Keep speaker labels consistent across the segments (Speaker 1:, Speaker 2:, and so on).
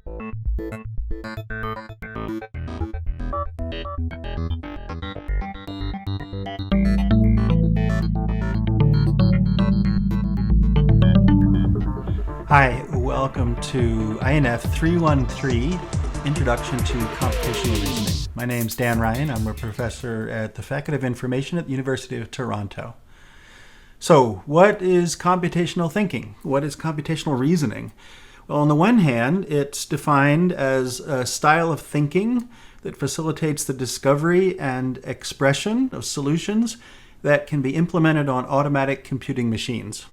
Speaker 1: Hi, welcome to INF313 Introduction to Computational Reasoning. My name's Dan Ryan. I'm a professor at the Faculty of Information at the University of Toronto. So, what is computational thinking? What is computational reasoning? Well, on the one hand, it's defined as a style of thinking that facilitates the discovery and expression of solutions that can be implemented on automatic computing machines.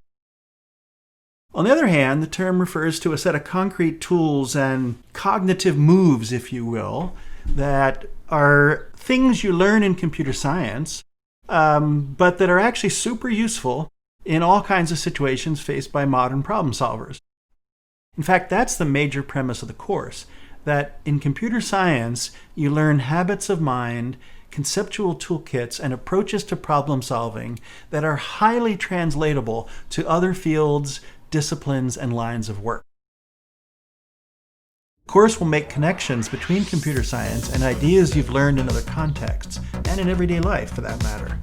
Speaker 1: On the other hand, the term refers to a set of concrete tools and cognitive moves, if you will, that are things you learn in computer science, but that are actually super useful in all kinds of situations faced by modern problem solvers. In fact, that's the major premise of the course, that in computer science, you learn habits of mind, conceptual toolkits, and approaches to problem solving that are highly translatable to other fields, disciplines, and lines of work. The course will make connections between computer science and ideas you've learned in other contexts, and in everyday life for that matter.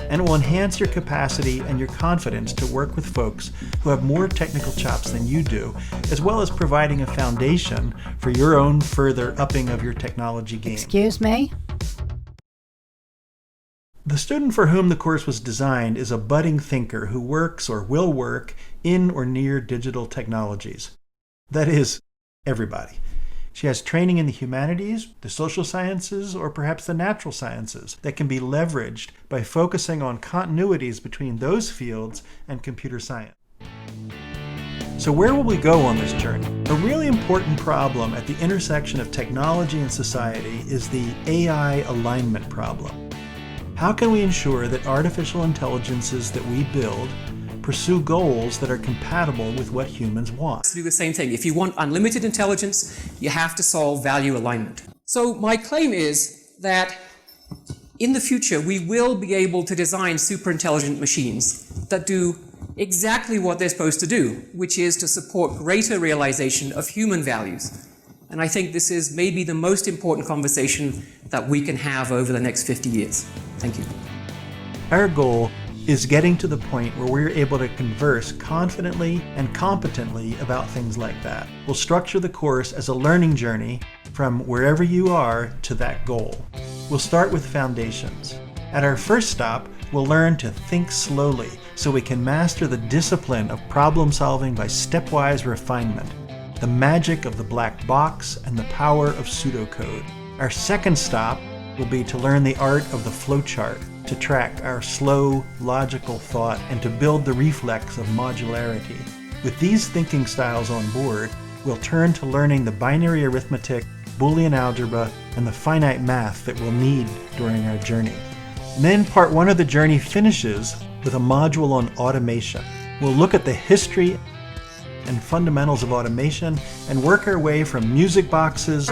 Speaker 1: And it will enhance your capacity and your confidence to work with folks who have more technical chops than you do, as well as providing a foundation for your own further upping of your technology game.
Speaker 2: Excuse me?
Speaker 1: The student for whom the course was designed is a budding thinker who works or will work in or near digital technologies. That is, everybody. She has training in the humanities, the social sciences, or perhaps the natural sciences that can be leveraged by focusing on continuities between those fields and computer science. So where will we go on this journey? A really important problem at the intersection of technology and society is the AI alignment problem. How can we ensure that artificial intelligences that we build pursue goals that are compatible with what humans want?
Speaker 3: To do the same thing. If you want unlimited intelligence, you have to solve value alignment. So my claim is that in the future, we will be able to design super intelligent machines that do exactly what they're supposed to do, which is to support greater realization of human values. And I think this is maybe the most important conversation that we can have over the next 50 years. Thank you.
Speaker 1: Our goal is getting to the point where we're able to converse confidently and competently about things like that. We'll structure the course as a learning journey from wherever you are to that goal. We'll start with foundations. At our first stop, we'll learn to think slowly so we can master the discipline of problem solving by stepwise refinement, the magic of the black box, and the power of pseudocode. Our second stop will be to learn the art of the flowchart, to track our slow, logical thought, and to build the reflex of modularity. With these thinking styles on board, we'll turn to learning the binary arithmetic, Boolean algebra, and the finite math that we'll need during our journey. And then part one of the journey finishes with a module on automation. We'll look at the history and fundamentals of automation and work our way from music boxes,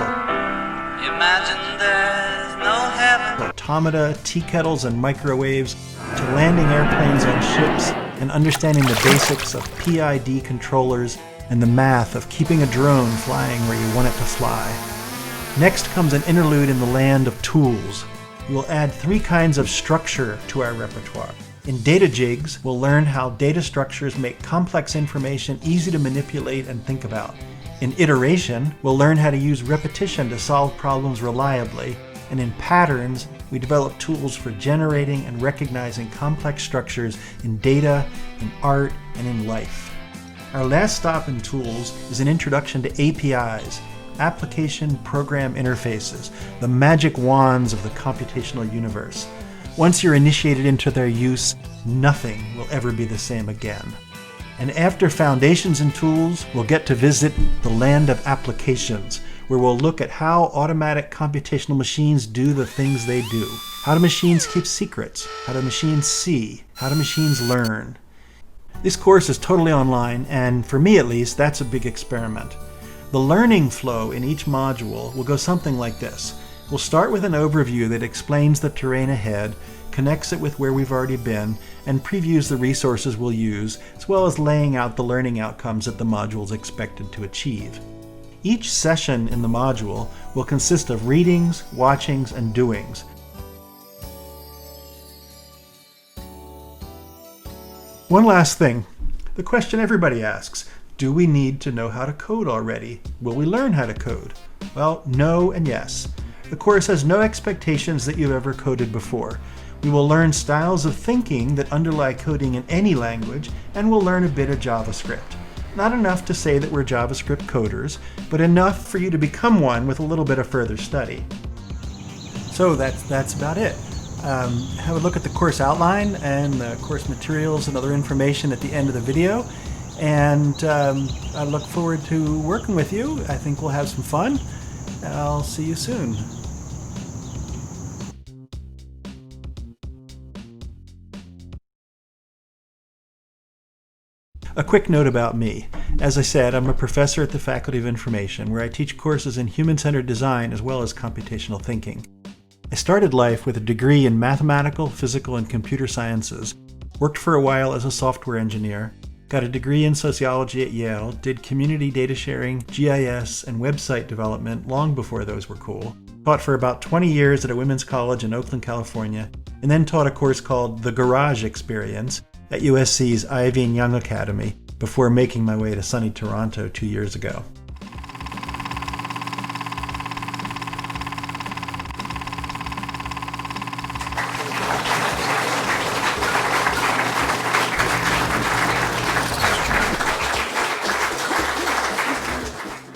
Speaker 4: Imagine there's no heaven,
Speaker 1: automata, tea kettles, and microwaves, to landing airplanes on ships and understanding the basics of PID controllers and the math of keeping a drone flying where you want it to fly. Next comes an interlude in the land of tools. We'll add 3 kinds of structure to our repertoire. In data jigs, we'll learn how data structures make complex information easy to manipulate and think about. In iteration, we'll learn how to use repetition to solve problems reliably. And in patterns, we develop tools for generating and recognizing complex structures in data, in art, and in life. Our last stop in tools is an introduction to APIs, application program interfaces, the magic wands of the computational universe. Once you're initiated into their use, nothing will ever be the same again. And after foundations and tools, we'll get to visit the land of applications, where we'll look at how automatic computational machines do the things they do. How do machines keep secrets? How do machines see? How do machines learn? This course is totally online, and for me at least, that's a big experiment. The learning flow in each module will go something like this. We'll start with an overview that explains the terrain ahead, connects it with where we've already been, and previews the resources we'll use, as well as laying out the learning outcomes that the module is expected to achieve. Each session in the module will consist of readings, watchings, and doings. One last thing, the question everybody asks, do we need to know how to code already? Will we learn how to code? Well, no and yes. The course has no expectations that you've ever coded before. We will learn styles of thinking that underlie coding in any language, and we'll learn a bit of JavaScript. Not enough to say that we're JavaScript coders, but enough for you to become one with a little bit of further study. So that's about it. Have a look at the course outline and the course materials and other information at the end of the video. And I look forward to working with you. I think we'll have some fun. I'll see you soon. A quick note about me. As I said, I'm a professor at the Faculty of Information, where I teach courses in human-centered design as well as computational thinking. I started life with a degree in mathematical, physical, and computer sciences, worked for a while as a software engineer, got a degree in sociology at Yale, did community data sharing, GIS, and website development long before those were cool, taught for about 20 years at a women's college in Oakland, California, and then taught a course called The Garage Experience at USC's Ivy and Young Academy before making my way to sunny Toronto 2 years ago.